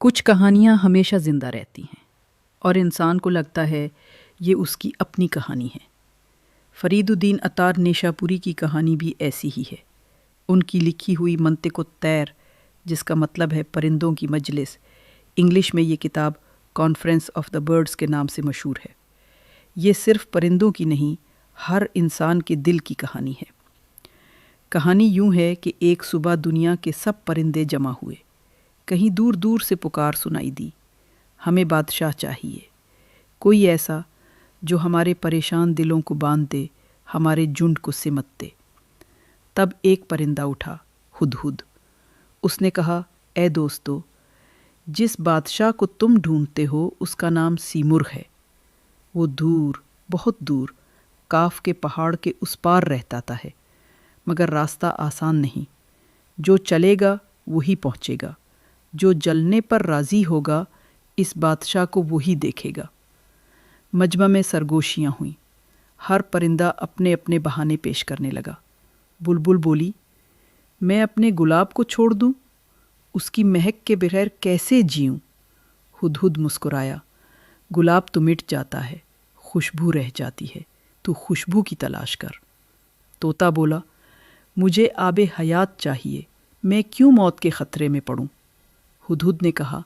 کچھ کہانیاں ہمیشہ زندہ رہتی ہیں اور انسان کو لگتا ہے یہ اس کی اپنی کہانی ہے۔ فرید الدین عطار نیشاپوری کی کہانی بھی ایسی ہی ہے۔ ان کی لکھی ہوئی منطق الطیر، جس کا مطلب ہے پرندوں کی مجلس، انگلش میں یہ کتاب کانفرنس آف دا برڈز کے نام سے مشہور ہے۔ یہ صرف پرندوں کی نہیں، ہر انسان کے دل کی کہانی ہے۔ کہانی یوں ہے کہ ایک صبح دنیا کے سب پرندے جمع ہوئے۔ کہیں دور دور سے پکار سنائی دی، ہمیں بادشاہ چاہیے، کوئی ایسا جو ہمارے پریشان دلوں کو باندھ دے، ہمارے جھنڈ کو سمٹ دے۔ تب ایک پرندہ اٹھا، ہدہد۔ اس نے کہا، اے دوستو، جس بادشاہ کو تم ڈھونڈتے ہو اس کا نام سیمرغ ہے۔ وہ دور، بہت دور، کاف کے پہاڑ کے اس پار رہتا ہے، مگر راستہ آسان نہیں۔ جو چلے گا وہی پہنچے گا، جو جلنے پر راضی ہوگا اس بادشاہ کو وہی دیکھے گا۔ مجمع میں سرگوشیاں ہوئیں، ہر پرندہ اپنے اپنے بہانے پیش کرنے لگا۔ بلبل بولی، میں اپنے گلاب کو چھوڑ دوں، اس کی مہک کے بغیر کیسے جیوں؟ ہدہد مسکرایا، گلاب تو مٹ جاتا ہے، خوشبو رہ جاتی ہے، تو خوشبو کی تلاش کر۔ طوطا بولا، مجھے آب حیات چاہیے، میں کیوں موت کے خطرے میں پڑوں؟ ہدہد نے کہا،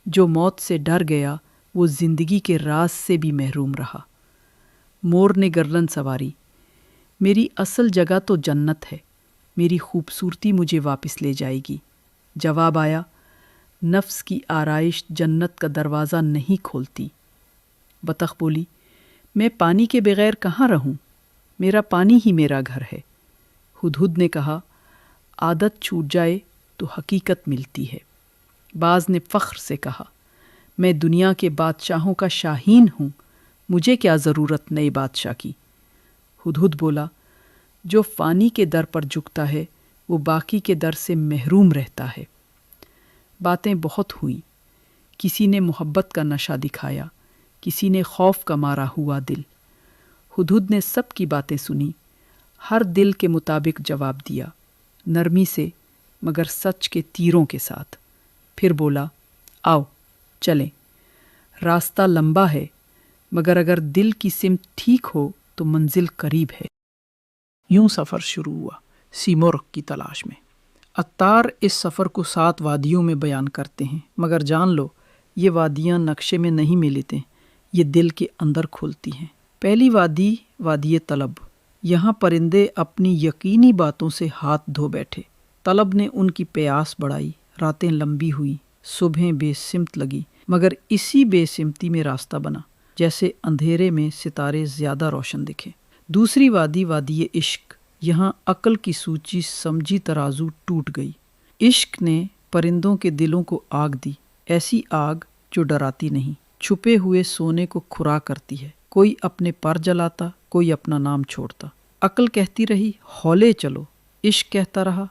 جو موت سے ڈر گیا وہ زندگی کے راز سے بھی محروم رہا۔ مور نے گردن سواری، میری اصل جگہ تو جنت ہے، میری خوبصورتی مجھے واپس لے جائے گی۔ جواب آیا، نفس کی آرائش جنت کا دروازہ نہیں کھولتی۔ بطخ بولی، میں پانی کے بغیر کہاں رہوں، میرا پانی ہی میرا گھر ہے۔ ہدہد نے کہا، عادت چھوٹ جائے تو حقیقت ملتی ہے۔ باز نے فخر سے کہا، میں دنیا کے بادشاہوں کا شاہین ہوں، مجھے کیا ضرورت نئے بادشاہ کی؟ ہدہد بولا، جو فانی کے در پر جھکتا ہے وہ باقی کے در سے محروم رہتا ہے۔ باتیں بہت ہوئیں، کسی نے محبت کا نشہ دکھایا، کسی نے خوف کا مارا ہوا دل۔ ہدہد نے سب کی باتیں سنی، ہر دل کے مطابق جواب دیا، نرمی سے مگر سچ کے تیروں کے ساتھ۔ پھر بولا، آؤ چلیں، راستہ لمبا ہے مگر اگر دل کی سمت ٹھیک ہو تو منزل قریب ہے۔ یوں سفر شروع ہوا سیمرغ کی تلاش میں۔ عطار اس سفر کو 7 وادیوں میں بیان کرتے ہیں، مگر جان لو یہ وادیاں نقشے میں نہیں ملتے، یہ دل کے اندر کھلتی ہیں۔ پہلی وادی، وادی طلب۔ یہاں پرندے اپنی یقینی باتوں سے ہاتھ دھو بیٹھے۔ طلب نے ان کی پیاس بڑھائی، راتیں لمبی ہوئی، صبحیں بے سمت لگی، مگر اسی بے سمتی میں راستہ بنا، جیسے اندھیرے میں ستارے زیادہ روشن دکھے۔ دوسری وادی، وادی عشق۔ یہاں عقل کی سوچی سمجھی ترازو ٹوٹ گئی۔ عشق نے پرندوں کے دلوں کو آگ دی، ایسی آگ جو ڈراتی نہیں، چھپے ہوئے سونے کو کھرا کرتی ہے۔ کوئی اپنے پر جلاتا، کوئی اپنا نام چھوڑتا۔ عقل کہتی رہی ہولے چلو، عشق کہتا رہا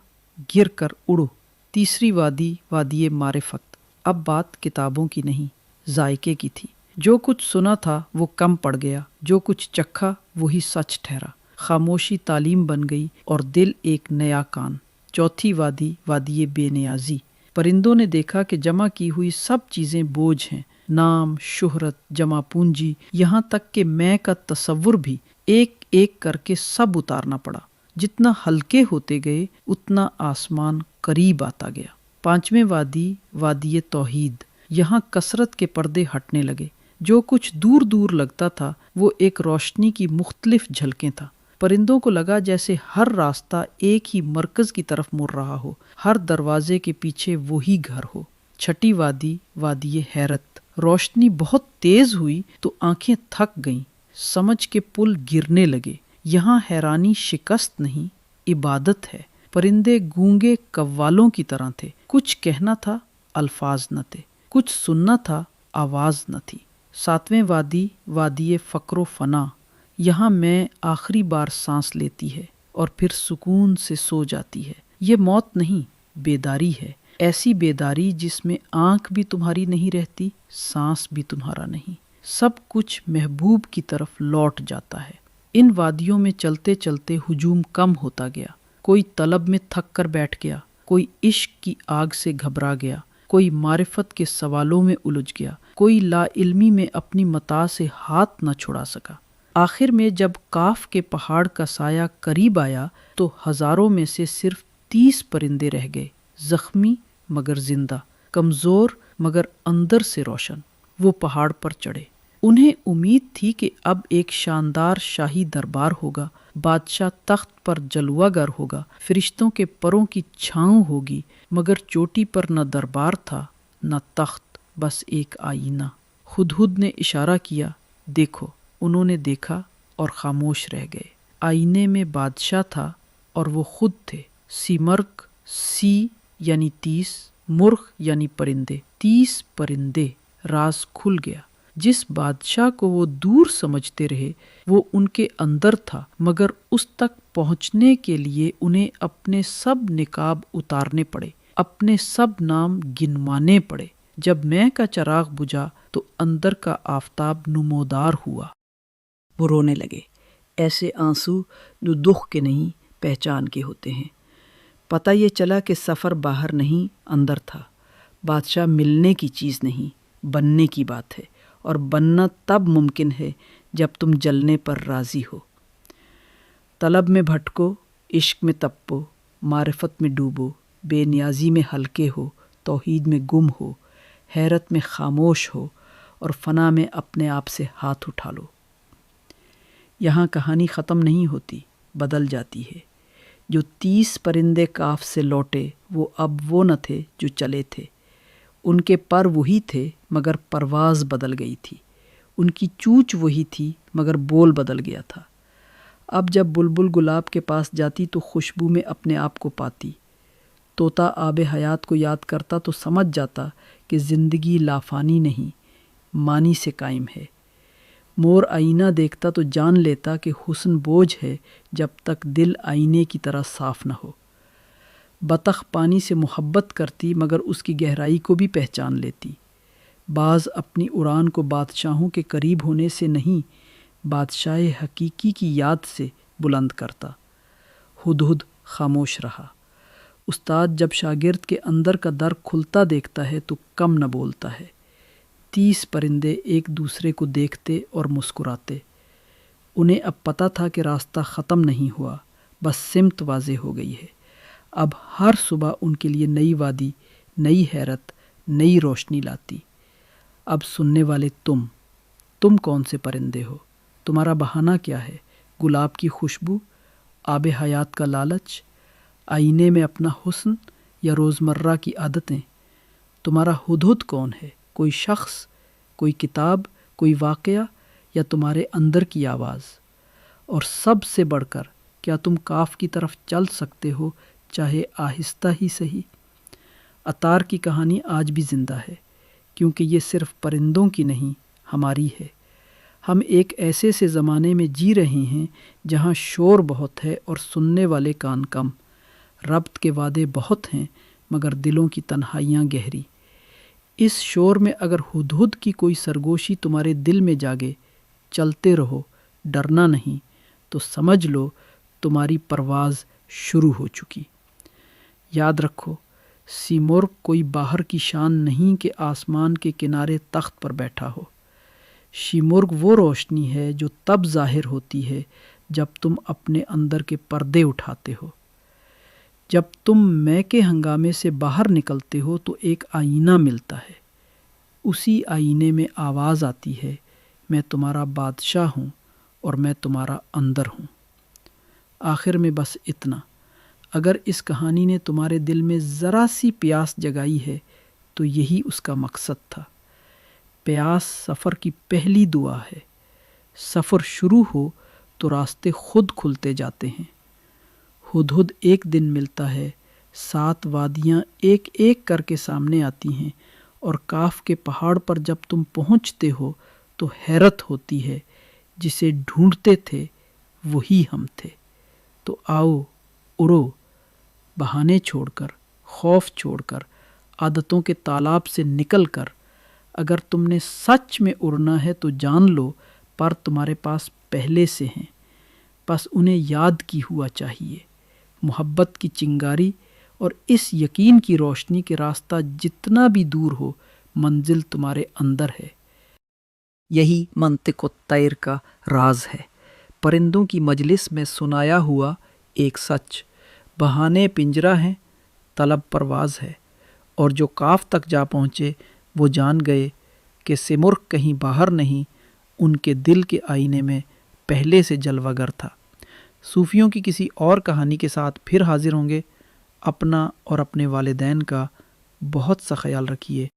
گر کر اڑو۔ تیسری وادی، وادی معرفت۔ اب بات کتابوں کی نہیں، ذائقے کی تھی۔ جو کچھ سنا تھا وہ کم پڑ گیا، جو کچھ چکھا وہی سچ ٹھہرا۔ خاموشی تعلیم بن گئی اور دل ایک نیا کان۔ چوتھی وادی، وادی بے نیازی۔ پرندوں نے دیکھا کہ جمع کی ہوئی سب چیزیں بوجھ ہیں، نام، شہرت، جمع پونجی، یہاں تک کہ میں کا تصور بھی، ایک ایک کر کے سب اتارنا پڑا۔ جتنا ہلکے ہوتے گئے اتنا آسمان قریب آتا گیا۔ پانچویں وادی، وادی توحید۔ یہاں کثرت کے پردے ہٹنے لگے، جو کچھ دور دور لگتا تھا وہ ایک روشنی کی مختلف جھلکیں تھا۔ پرندوں کو لگا جیسے ہر راستہ ایک ہی مرکز کی طرف مڑ رہا ہو، ہر دروازے کے پیچھے وہی گھر ہو۔ چھٹی وادی، وادی حیرت۔ روشنی بہت تیز ہوئی تو آنکھیں تھک گئیں، سمجھ کے پل گرنے لگے۔ یہاں حیرانی شکست نہیں، عبادت ہے۔ پرندے گونگے قوالوں کی طرح تھے، کچھ کہنا تھا الفاظ نہ تھے، کچھ سننا تھا آواز نہ تھی۔ ساتویں وادی، وادی فقر و فنا۔ یہاں میں آخری بار سانس لیتی ہے اور پھر سکون سے سو جاتی ہے۔ یہ موت نہیں، بیداری ہے، ایسی بیداری جس میں آنکھ بھی تمہاری نہیں رہتی، سانس بھی تمہارا نہیں، سب کچھ محبوب کی طرف لوٹ جاتا ہے۔ ان وادیوں میں چلتے چلتے ہجوم کم ہوتا گیا، کوئی طلب میں تھک کر بیٹھ گیا، کوئی عشق کی آگ سے گھبرا گیا، کوئی معرفت کے سوالوں میں الجھ گیا، کوئی لا علمی میں اپنی متاع سے ہاتھ نہ چھڑا سکا۔ آخر میں جب کاف کے پہاڑ کا سایہ قریب آیا تو ہزاروں میں سے صرف 30 پرندے رہ گئے، زخمی مگر زندہ، کمزور مگر اندر سے روشن۔ وہ پہاڑ پر چڑھے۔ انہیں امید تھی کہ اب ایک شاندار شاہی دربار ہوگا، بادشاہ تخت پر جلوہ گر ہوگا، فرشتوں کے پروں کی چھاؤں ہوگی، مگر چوٹی پر نہ دربار تھا نہ تخت، بس ایک آئینہ۔ ہدہد نے اشارہ کیا، دیکھو۔ انہوں نے دیکھا اور خاموش رہ گئے۔ آئینے میں بادشاہ تھا اور وہ خود تھے۔ سیمرغ، سی یعنی 30، مرغ یعنی پرندے، 30 پرندے۔ راز کھل گیا۔ جس بادشاہ کو وہ دور سمجھتے رہے وہ ان کے اندر تھا، مگر اس تک پہنچنے کے لیے انہیں اپنے سب نقاب اتارنے پڑے، اپنے سب نام گنوانے پڑے۔ جب میں کا چراغ بجھا تو اندر کا آفتاب نمودار ہوا۔ وہ رونے لگے، ایسے آنسو جو دکھ کے نہیں پہچان کے ہوتے ہیں۔ پتہ یہ چلا کہ سفر باہر نہیں اندر تھا۔ بادشاہ ملنے کی چیز نہیں، بننے کی بات ہے، اور بننا تب ممکن ہے جب تم جلنے پر راضی ہو۔ طلب میں بھٹکو، عشق میں تپو، معرفت میں ڈوبو، بے نیازی میں ہلکے ہو، توحید میں گم ہو، حیرت میں خاموش ہو، اور فنا میں اپنے آپ سے ہاتھ اٹھا لو۔ یہاں کہانی ختم نہیں ہوتی، بدل جاتی ہے۔ جو 30 پرندے کاف سے لوٹے وہ اب وہ نہ تھے جو چلے تھے۔ ان کے پر وہی تھے مگر پرواز بدل گئی تھی، ان کی چونچ وہی تھی مگر بول بدل گیا تھا۔ اب جب بلبل گلاب کے پاس جاتی تو خوشبو میں اپنے آپ کو پاتی، طوطا آب حیات کو یاد کرتا تو سمجھ جاتا کہ زندگی لافانی نہیں، معنی سے قائم ہے۔ مور آئینہ دیکھتا تو جان لیتا کہ حسن بوجھ ہے جب تک دل آئینے کی طرح صاف نہ ہو۔ بطخ پانی سے محبت کرتی مگر اس کی گہرائی کو بھی پہچان لیتی۔ باز اپنی اڑان کو بادشاہوں کے قریب ہونے سے نہیں، بادشاہ حقیقی کی یاد سے بلند کرتا۔ ہدہد خاموش رہا۔ استاد جب شاگرد کے اندر کا در کھلتا دیکھتا ہے تو کم نہ بولتا ہے۔ 30 پرندے ایک دوسرے کو دیکھتے اور مسکراتے۔ انہیں اب پتہ تھا کہ راستہ ختم نہیں ہوا، بس سمت واضح ہو گئی ہے۔ اب ہر صبح ان کے لیے نئی وادی، نئی حیرت، نئی روشنی لاتی۔ اب سننے والے تم کون سے پرندے ہو؟ تمہارا بہانہ کیا ہے؟ گلاب کی خوشبو، آب حیات کا لالچ، آئینے میں اپنا حسن، یا روزمرہ کی عادتیں؟ تمہارا ہدہد کون ہے؟ کوئی شخص، کوئی کتاب، کوئی واقعہ، یا تمہارے اندر کی آواز؟ اور سب سے بڑھ کر کیا تم کاف کی طرف چل سکتے ہو، چاہے آہستہ ہی سہی؟ اتار کی کہانی آج بھی زندہ ہے، کیونکہ یہ صرف پرندوں کی نہیں، ہماری ہے۔ ہم ایک ایسے سے زمانے میں جی رہے ہیں جہاں شور بہت ہے اور سننے والے کان کم، ربط کے وعدے بہت ہیں مگر دلوں کی تنہائیاں گہری۔ اس شور میں اگر ہدہد کی کوئی سرگوشی تمہارے دل میں جاگے، چلتے رہو، ڈرنا نہیں، تو سمجھ لو تمہاری پرواز شروع ہو چکی۔ یاد رکھو، سیمرغ کوئی باہر کی شان نہیں کہ آسمان کے کنارے تخت پر بیٹھا ہو۔ سیمرغ وہ روشنی ہے جو تب ظاہر ہوتی ہے جب تم اپنے اندر کے پردے اٹھاتے ہو۔ جب تم میں کے ہنگامے سے باہر نکلتے ہو تو ایک آئینہ ملتا ہے۔ اسی آئینے میں آواز آتی ہے، میں تمہارا بادشاہ ہوں اور میں تمہارا اندر ہوں۔ آخر میں بس اتنا، اگر اس کہانی نے تمہارے دل میں ذرا سی پیاس جگائی ہے تو یہی اس کا مقصد تھا۔ پیاس سفر کی پہلی دعا ہے۔ سفر شروع ہو تو راستے خود کھلتے جاتے ہیں۔ ہدہد ایک دن ملتا ہے، 7 وادیاں ایک ایک کر کے سامنے آتی ہیں، اور کاف کے پہاڑ پر جب تم پہنچتے ہو تو حیرت ہوتی ہے، جسے ڈھونڈتے تھے وہی ہم تھے۔ تو آؤ، اڑو، بہانے چھوڑ کر، خوف چھوڑ کر، عادتوں کے تالاب سے نکل کر۔ اگر تم نے سچ میں اڑنا ہے تو جان لو پر تمہارے پاس پہلے سے ہیں، بس انہیں یاد کی ہوا چاہیے۔ محبت کی چنگاری اور اس یقین کی روشنی کہ راستہ جتنا بھی دور ہو منزل تمہارے اندر ہے۔ یہی منطق الطیر کا راز ہے، پرندوں کی مجلس میں سنایا ہوا ایک سچ۔ بہانے پنجرہ ہیں، طلب پرواز ہے، اور جو کاف تک جا پہنچے وہ جان گئے کہ سمرغ کہیں باہر نہیں، ان کے دل کے آئینے میں پہلے سے جلوہ گر تھا۔ صوفیوں کی کسی اور کہانی کے ساتھ پھر حاضر ہوں گے۔ اپنا اور اپنے والدین کا بہت سا خیال رکھیے۔